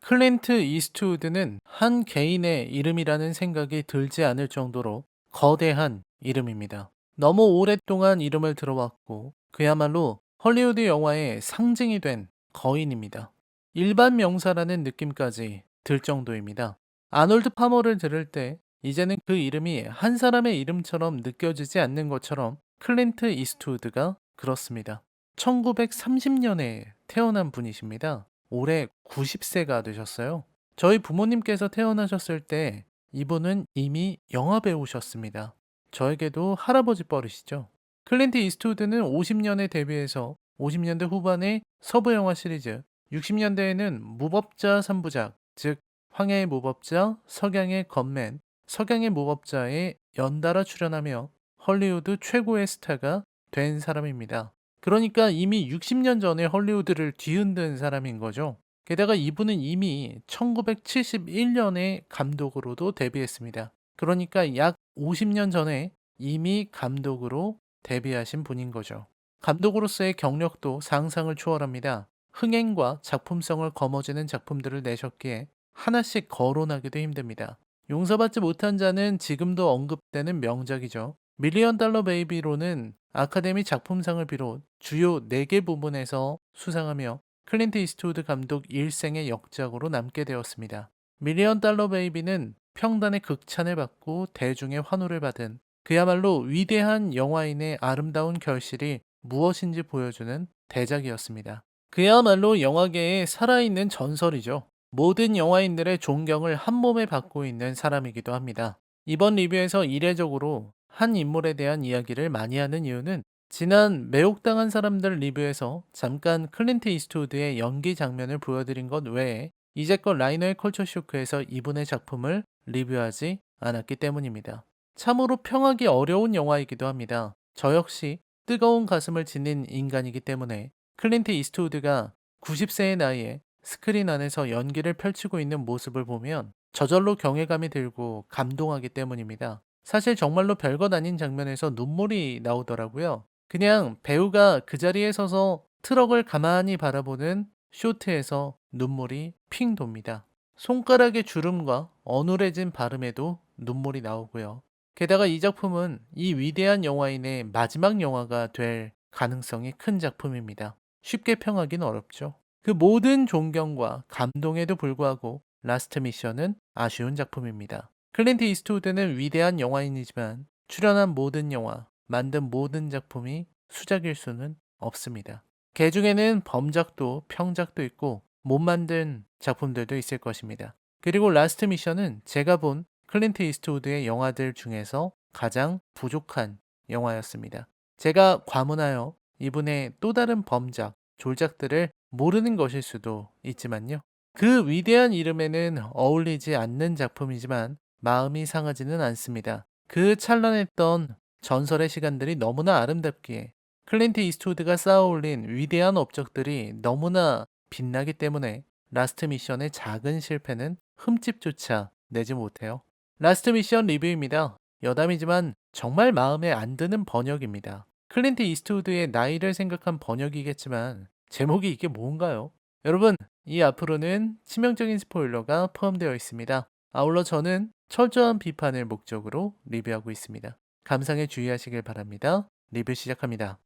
클린트 이스트우드는 한 개인의 이름이라는 생각이 들지 않을 정도로 거대한 이름입니다. 너무 오랫동안 이름을 들어왔고 그야말로 헐리우드 영화의 상징이 된 거인입니다. 일반 명사라는 느낌까지 들 정도입니다. 아놀드 파머를 들을 때 이제는 그 이름이 한 사람의 이름처럼 느껴지지 않는 것처럼 클린트 이스트우드가 그렇습니다. 1930년에 태어난 분이십니다. 올해 90세가 되셨어요. 저희 부모님께서 태어나셨을 때 이분은 이미 영화 배우셨습니다. 저에게도 할아버지 뻘이시죠. 클린트 이스트우드는 50년에 데뷔해서 50년대 후반에 서부 영화 시리즈, 60년대에는 무법자 3부작, 즉 황야의 무법자, 석양의 건맨, 석양의 무법자에 연달아 출연하며 헐리우드 최고의 스타가 된 사람입니다. 그러니까 이미 60년 전에 헐리우드를 뒤흔든 사람인 거죠. 게다가 이분은 이미 1971년에 감독으로도 데뷔했습니다. 그러니까 약 50년 전에 이미 감독으로 데뷔하신 분인 거죠. 감독으로서의 경력도 상상을 초월합니다. 흥행과 작품성을 거머쥐는 작품들을 내셨기에 하나씩 거론하기도 힘듭니다. 용서받지 못한 자는 지금도 언급되는 명작이죠. 밀리언 달러 베이비로는 아카데미 작품상을 비롯 주요 4개 부문에서 수상하며 클린트 이스트우드 감독 일생의 역작으로 남게 되었습니다. 밀리언 달러 베이비는 평단의 극찬을 받고 대중의 환호를 받은 그야말로 위대한 영화인의 아름다운 결실이 무엇인지 보여주는 대작이었습니다. 그야말로 영화계에 살아있는 전설이죠. 모든 영화인들의 존경을 한 몸에 받고 있는 사람이기도 합니다. 이번 리뷰에서 이례적으로 한 인물에 대한 이야기를 많이 하는 이유는 지난 매혹당한 사람들 리뷰에서 잠깐 클린트 이스트우드의 연기 장면을 보여드린 것 외에 이제껏 라이너의 컬처 쇼크에서 이분의 작품을 리뷰하지 않았기 때문입니다. 참으로 평하기 어려운 영화이기도 합니다. 저 역시 뜨거운 가슴을 지닌 인간이기 때문에 클린트 이스트우드가 90세의 나이에 스크린 안에서 연기를 펼치고 있는 모습을 보면 저절로 경외감이 들고 감동하기 때문입니다. 사실 정말로 별것 아닌 장면에서 눈물이 나오더라고요. 그냥 배우가 그 자리에 서서 트럭을 가만히 바라보는 쇼트에서 눈물이 핑 돕니다. 손가락의 주름과 어눌해진 발음에도 눈물이 나오고요. 게다가 이 작품은 이 위대한 영화인의 마지막 영화가 될 가능성이 큰 작품입니다. 쉽게 평하기는 어렵죠. 그 모든 존경과 감동에도 불구하고 라스트 미션은 아쉬운 작품입니다. 클린트 이스트우드는 위대한 영화인이지만 출연한 모든 영화, 만든 모든 작품이 수작일 수는 없습니다. 개 중에는 범작도 평작도 있고 못 만든 작품들도 있을 것입니다. 그리고 라스트 미션은 제가 본 클린트 이스트우드의 영화들 중에서 가장 부족한 영화였습니다. 제가 과문하여 이분의 또 다른 범작, 졸작들을 모르는 것일 수도 있지만요. 그 위대한 이름에는 어울리지 않는 작품이지만 마음이 상하지는 않습니다. 그 찬란했던 전설의 시간들이 너무나 아름답기에 클린트 이스트우드가 쌓아올린 위대한 업적들이 너무나 빛나기 때문에 라스트 미션의 작은 실패는 흠집조차 내지 못해요. 라스트 미션 리뷰입니다. 여담이지만 정말 마음에 안 드는 번역입니다. 클린트 이스트우드의 나이를 생각한 번역이겠지만 제목이 이게 뭔가요? 여러분, 이 앞으로는 치명적인 스포일러가 포함되어 있습니다. 아울러 저는 철저한 비판을 목적으로 리뷰하고 있습니다. 감상에 주의하시길 바랍니다. 리뷰 시작합니다.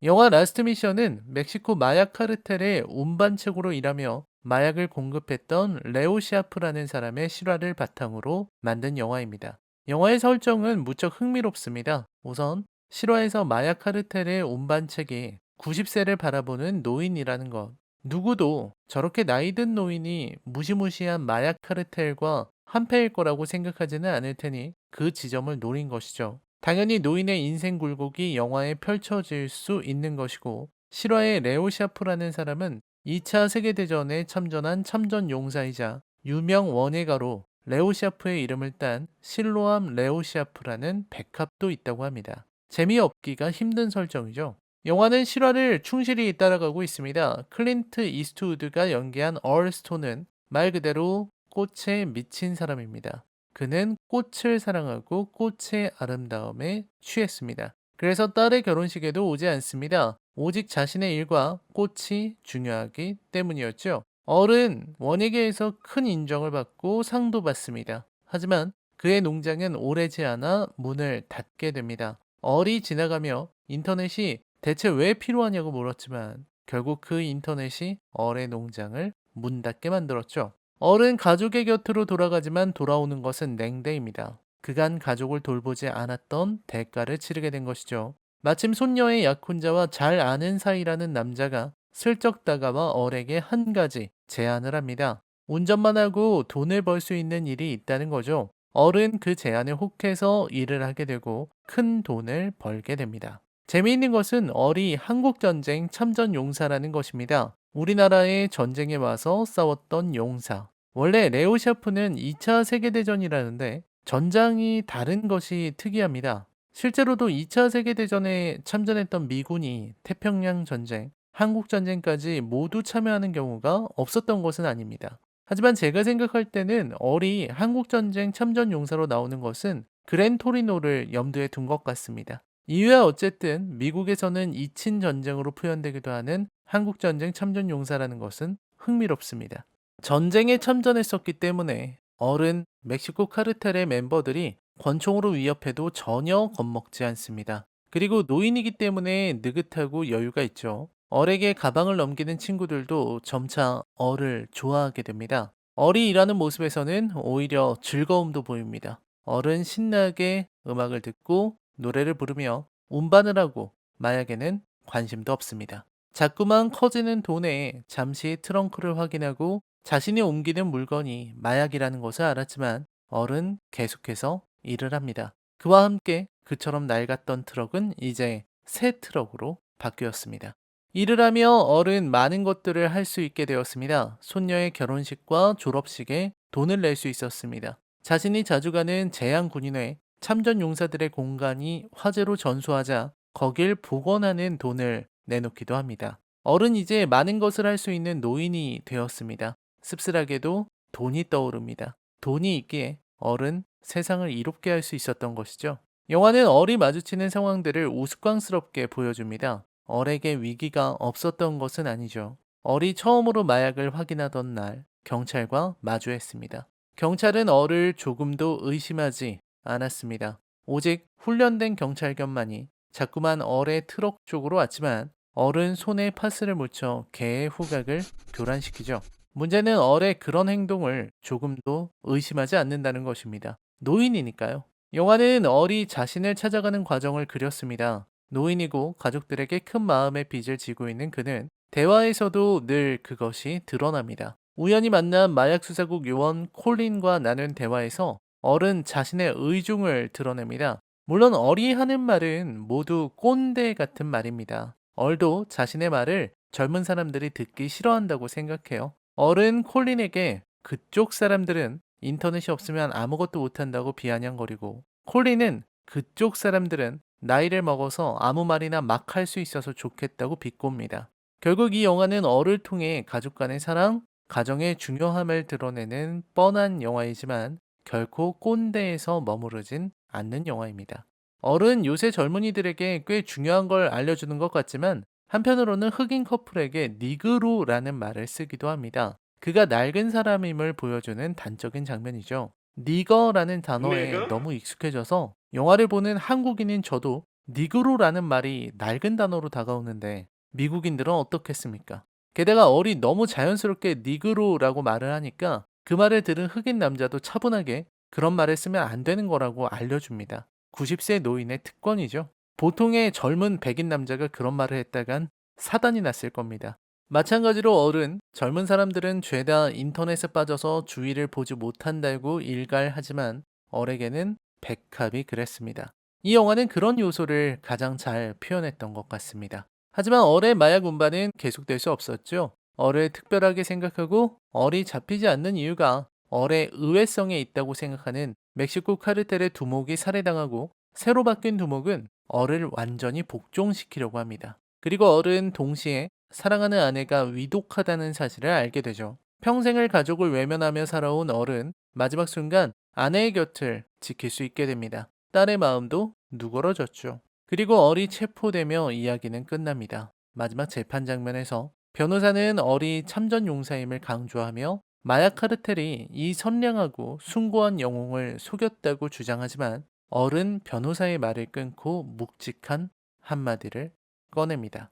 영화 라스트 미션은 멕시코 마약 카르텔의 운반책으로 일하며 마약을 공급했던 레오 시아프라는 사람의 실화를 바탕으로 만든 영화입니다. 영화의 설정은 무척 흥미롭습니다. 우선 실화에서 마약 카르텔의 운반책이 90세를 바라보는 노인이라는 것. 누구도 저렇게 나이든 노인이 무시무시한 마약 카르텔과 한패일 거라고 생각하지는 않을 테니 그 지점을 노린 것이죠. 당연히 노인의 인생 굴곡이 영화에 펼쳐질 수 있는 것이고 실화의 레오 샤프라는 사람은 2차 세계대전에 참전한 참전 용사이자 유명 원예가로 레오 샤프의 이름을 딴 실로암 레오 샤프라는 백합도 있다고 합니다. 재미없기가 힘든 설정이죠. 영화는 실화를 충실히 따라가고 있습니다. 클린트 이스트우드가 연기한 얼스톤은 말 그대로 꽃에 미친 사람입니다. 그는 꽃을 사랑하고 꽃의 아름다움에 취했습니다. 그래서 딸의 결혼식에도 오지 않습니다. 오직 자신의 일과 꽃이 중요하기 때문이었죠. 얼은 원에게에서 큰 인정을 받고 상도 받습니다. 하지만 그의 농장은 오래지 않아 문을 닫게 됩니다. 얼이 지나가며 인터넷이 대체 왜 필요하냐고 물었지만 결국 그 인터넷이 얼의 농장을 문 닫게 만들었죠. 얼은 가족의 곁으로 돌아가지만 돌아오는 것은 냉대입니다. 그간 가족을 돌보지 않았던 대가를 치르게 된 것이죠. 마침 손녀의 약혼자와 잘 아는 사이라는 남자가 슬쩍 다가와 얼에게 한 가지 제안을 합니다. 운전만 하고 돈을 벌 수 있는 일이 있다는 거죠. 얼은 그 제안에 혹해서 일을 하게 되고 큰 돈을 벌게 됩니다. 재미있는 것은 얼이 한국전쟁 참전 용사라는 것입니다. 우리나라의 전쟁에 와서 싸웠던 용사. 원래 레오 샤프는 2차 세계대전이라는데 전장이 다른 것이 특이합니다. 실제로도 2차 세계대전에 참전했던 미군이 태평양 전쟁, 한국 전쟁까지 모두 참여하는 경우가 없었던 것은 아닙니다. 하지만 제가 생각할 때는 얼이 한국 전쟁 참전 용사로 나오는 것은 그랜 토리노를 염두에 둔 것 같습니다. 이유야 어쨌든 미국에서는 이친 전쟁으로 표현되기도 하는 한국 전쟁 참전 용사라는 것은 흥미롭습니다. 전쟁에 참전했었기 때문에 얼은 멕시코 카르텔의 멤버들이 권총으로 위협해도 전혀 겁먹지 않습니다. 그리고 노인이기 때문에 느긋하고 여유가 있죠. 얼에게 가방을 넘기는 친구들도 점차 얼을 좋아하게 됩니다. 얼이 일하는 모습에서는 오히려 즐거움도 보입니다. 얼은 신나게 음악을 듣고 노래를 부르며 운반을 하고 마약에는 관심도 없습니다. 자꾸만 커지는 돈에 잠시 트렁크를 확인하고 자신이 옮기는 물건이 마약이라는 것을 알았지만 얼은 계속해서 일을 합니다. 그와 함께 그처럼 낡았던 트럭은 이제 새 트럭으로 바뀌었습니다. 일을 하며 얼은 많은 것들을 할 수 있게 되었습니다. 손녀의 결혼식과 졸업식에 돈을 낼 수 있었습니다. 자신이 자주 가는 제향군인회 참전 용사들의 공간이 화재로 전소하자 거길 복원하는 돈을 내놓기도 합니다. 얼은 이제 많은 것을 할 수 있는 노인이 되었습니다. 씁쓸하게도 돈이 떠오릅니다. 돈이 있기에 얼은 세상을 이롭게 할 수 있었던 것이죠. 영화는 얼이 마주치는 상황들을 우스꽝스럽게 보여줍니다. 얼에게 위기가 없었던 것은 아니죠. 얼이 처음으로 마약을 확인하던 날 경찰과 마주했습니다. 경찰은 얼을 조금도 의심하지 않았습니다. 오직 훈련된 경찰견만이 자꾸만 얼의 트럭 쪽으로 왔지만 얼은 손에 파스를 묻혀 개의 후각을 교란시키죠. 문제는 얼의 그런 행동을 조금도 의심하지 않는다는 것입니다. 노인이니까요. 영화는 얼이 자신을 찾아가는 과정을 그렸습니다. 노인이고 가족들에게 큰 마음의 빚을 지고 있는 그는 대화에서도 늘 그것이 드러납니다. 우연히 만난 마약수사국 요원 콜린과 나눈 대화에서 얼은 자신의 의중을 드러냅니다. 물론 얼이 하는 말은 모두 꼰대 같은 말입니다. 얼도 자신의 말을 젊은 사람들이 듣기 싫어한다고 생각해요. 얼은 콜린에게 그쪽 사람들은 인터넷이 없으면 아무것도 못한다고 비아냥거리고 콜린은 그쪽 사람들은 나이를 먹어서 아무 말이나 막 할 수 있어서 좋겠다고 비꼽니다. 결국 이 영화는 얼을 통해 가족 간의 사랑, 가정의 중요함을 드러내는 뻔한 영화이지만 결코 꼰대에서 머무르진 않는 영화입니다. 얼은 요새 젊은이들에게 꽤 중요한 걸 알려주는 것 같지만 한편으로는 흑인 커플에게 니그로라는 말을 쓰기도 합니다. 그가 낡은 사람임을 보여주는 단적인 장면이죠. 니거라는 단어에 Nigga. 너무 익숙해져서 영화를 보는 한국인인 저도 니그로라는 말이 낡은 단어로 다가오는데 미국인들은 어떻겠습니까? 게다가 얼이 너무 자연스럽게 니그로라고 말을 하니까 그 말을 들은 흑인 남자도 차분하게 그런 말을 쓰면 안 되는 거라고 알려줍니다. 90세 노인의 특권이죠. 보통의 젊은 백인 남자가 그런 말을 했다간 사단이 났을 겁니다. 마찬가지로 얼은 젊은 사람들은 죄다 인터넷에 빠져서 주위를 보지 못한다고 일갈하지만 얼에게는 백합이 그랬습니다. 이 영화는 그런 요소를 가장 잘 표현했던 것 같습니다. 하지만 얼의 마약 운반은 계속될 수 없었죠. 얼을 특별하게 생각하고 얼이 잡히지 않는 이유가 얼의 의외성에 있다고 생각하는 멕시코 카르텔의 두목이 살해당하고 새로 바뀐 두목은 얼을 완전히 복종시키려고 합니다. 그리고 어른 동시에 사랑하는 아내가 위독하다는 사실을 알게 되죠. 평생을 가족을 외면하며 살아온 어른, 마지막 순간 아내의 곁을 지킬 수 있게 됩니다. 딸의 마음도 누그러졌죠. 그리고 어리 체포되며 이야기는 끝납니다. 마지막 재판 장면에서 변호사는 어리 참전 용사임을 강조하며 마약 카르텔이 이 선량하고 숭고한 영웅을 속였다고 주장하지만 어른 변호사의 말을 끊고 묵직한 한마디를 꺼냅니다.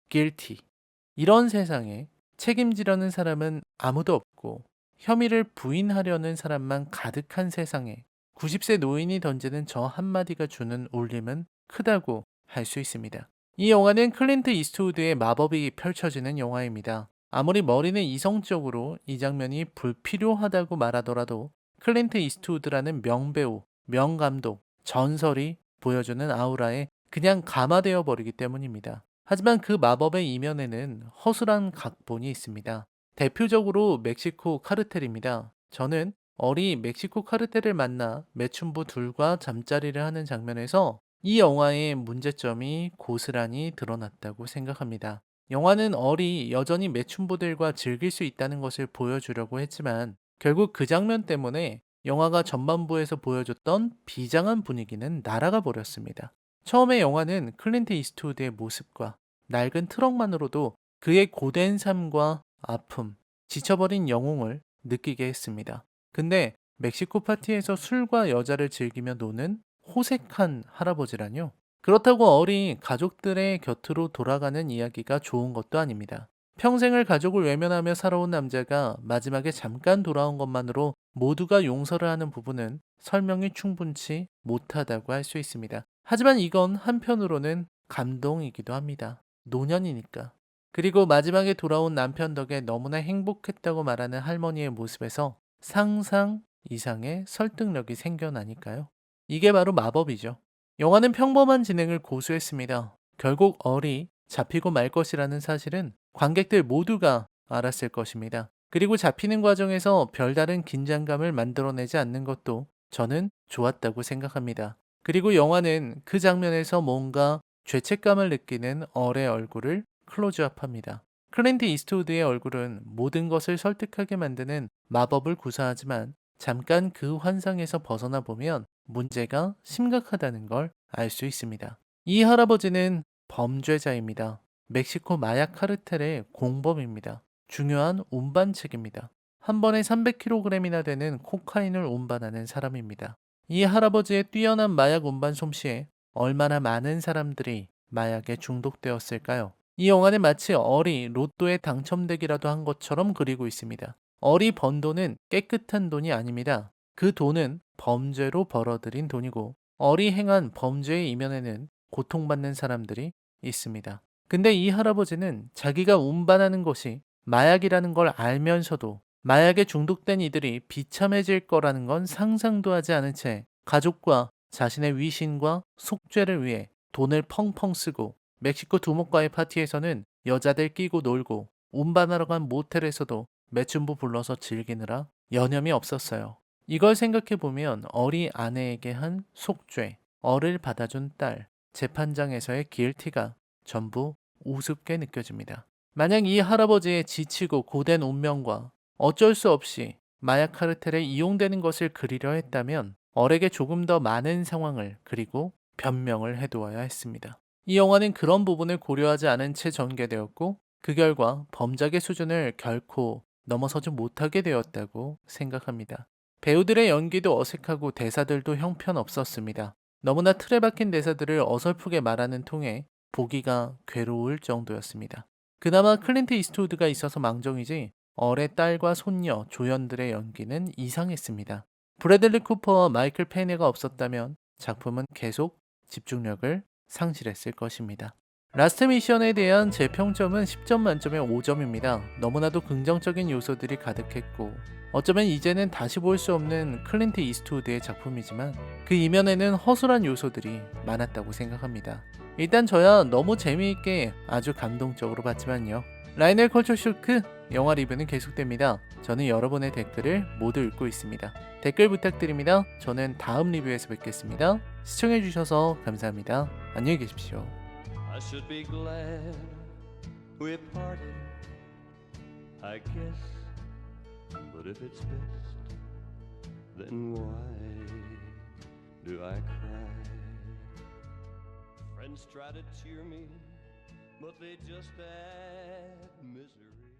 guilty. 이런 세상에 책임지려는 사람은 아무도 없고 혐의를 부인하려는 사람만 가득한 세상에 90세 노인이 던지는 저 한마디가 주는 울림은 크다고 할 수 있습니다. 이 영화는 클린트 이스트우드의 마법이 펼쳐지는 영화입니다. 아무리 머리는 이성적으로 이 장면이 불필요하다고 말하더라도 클린트 이스트우드라는 명배우, 명감독, 전설이 보여주는 아우라에 그냥 감화되어 버리기 때문입니다. 하지만 그 마법의 이면에는 허술한 각본이 있습니다. 대표적으로 멕시코 카르텔입니다. 저는 어리 멕시코 카르텔을 만나 매춘부 둘과 잠자리를 하는 장면에서 이 영화의 문제점이 고스란히 드러났다고 생각합니다. 영화는 어리 여전히 매춘부들과 즐길 수 있다는 것을 보여주려고 했지만 결국 그 장면 때문에 영화가 전반부에서 보여줬던 비장한 분위기는 날아가 버렸습니다. 처음에 영화는 클린트 이스트우드의 모습과 낡은 트럭만으로도 그의 고된 삶과 아픔, 지쳐버린 영웅을 느끼게 했습니다. 근데 멕시코 파티에서 술과 여자를 즐기며 노는 호색한 할아버지라뇨. 그렇다고 어린 가족들의 곁으로 돌아가는 이야기가 좋은 것도 아닙니다. 평생을 가족을 외면하며 살아온 남자가 마지막에 잠깐 돌아온 것만으로 모두가 용서를 하는 부분은 설명이 충분치 못하다고 할 수 있습니다. 하지만 이건 한편으로는 감동이기도 합니다. 노년이니까. 그리고 마지막에 돌아온 남편 덕에 너무나 행복했다고 말하는 할머니의 모습에서 상상 이상의 설득력이 생겨나니까요. 이게 바로 마법이죠. 영화는 평범한 진행을 고수했습니다. 결국 어리 잡히고 말 것이라는 사실은 관객들 모두가 알았을 것입니다. 그리고 잡히는 과정에서 별다른 긴장감을 만들어내지 않는 것도 저는 좋았다고 생각합니다. 그리고 영화는 그 장면에서 뭔가 죄책감을 느끼는 얼의 얼굴을 클로즈업합니다. 클린트 이스트우드의 얼굴은 모든 것을 설득하게 만드는 마법을 구사하지만 잠깐 그 환상에서 벗어나 보면 문제가 심각하다는 걸 알 수 있습니다. 이 할아버지는 범죄자입니다. 멕시코 마약 카르텔의 공범입니다. 중요한 운반책입니다. 한 번에 300kg이나 되는 코카인을 운반하는 사람입니다. 이 할아버지의 뛰어난 마약 운반 솜씨에 얼마나 많은 사람들이 마약에 중독되었을까요? 이 영화는 마치 어리 로또에 당첨되기라도 한 것처럼 그리고 있습니다. 어리 번 돈은 깨끗한 돈이 아닙니다. 그 돈은 범죄로 벌어들인 돈이고 어리 행한 범죄의 이면에는 고통받는 사람들이 있습니다. 근데 이 할아버지는 자기가 운반하는 것이 마약이라는 걸 알면서도 마약에 중독된 이들이 비참해질 거라는 건 상상도 하지 않은 채 가족과 자신의 위신과 속죄를 위해 돈을 펑펑 쓰고 멕시코 두목과의 파티에서는 여자들 끼고 놀고 운반하러 간 모텔에서도 매춘부 불러서 즐기느라 여념이 없었어요. 이걸 생각해보면 어리 아내에게 한 속죄, 어를 받아준 딸, 재판장에서의 길티가 전부 우습게 느껴집니다. 만약 이 할아버지의 지치고 고된 운명과 어쩔 수 없이 마약 카르텔에 이용되는 것을 그리려 했다면 얼에게 조금 더 많은 상황을 그리고 변명을 해두어야 했습니다. 이 영화는 그런 부분을 고려하지 않은 채 전개되었고 그 결과 범죄의 수준을 결코 넘어서지 못하게 되었다고 생각합니다. 배우들의 연기도 어색하고 대사들도 형편없었습니다. 너무나 틀에 박힌 대사들을 어설프게 말하는 통에 보기가 괴로울 정도였습니다. 그나마 클린트 이스트우드가 있어서 망정이지 얼의 딸과 손녀 조연들의 연기는 이상했습니다. 브래들리 쿠퍼와 마이클 페네가 없었다면 작품은 계속 집중력을 상실했을 것입니다. 라스트 미션에 대한 제 평점은 10점 만점에 5점입니다. 너무나도 긍정적인 요소들이 가득했고 어쩌면 이제는 다시 볼 수 없는 클린트 이스트우드의 작품이지만 그 이면에는 허술한 요소들이 많았다고 생각합니다. 일단 저야 너무 재미있게 아주 감동적으로 봤지만요. 라이넬 컬처 쇼크 영화 리뷰는 계속됩니다. 저는 여러분의 댓글을 모두 읽고 있습니다. 댓글 부탁드립니다. 저는 다음 리뷰에서 뵙겠습니다. 시청해주셔서 감사합니다. 안녕히 계십시오. I should be glad we parted, I guess. But if it's best, then why do I cry? Friends try to cheer me, but they just add misery.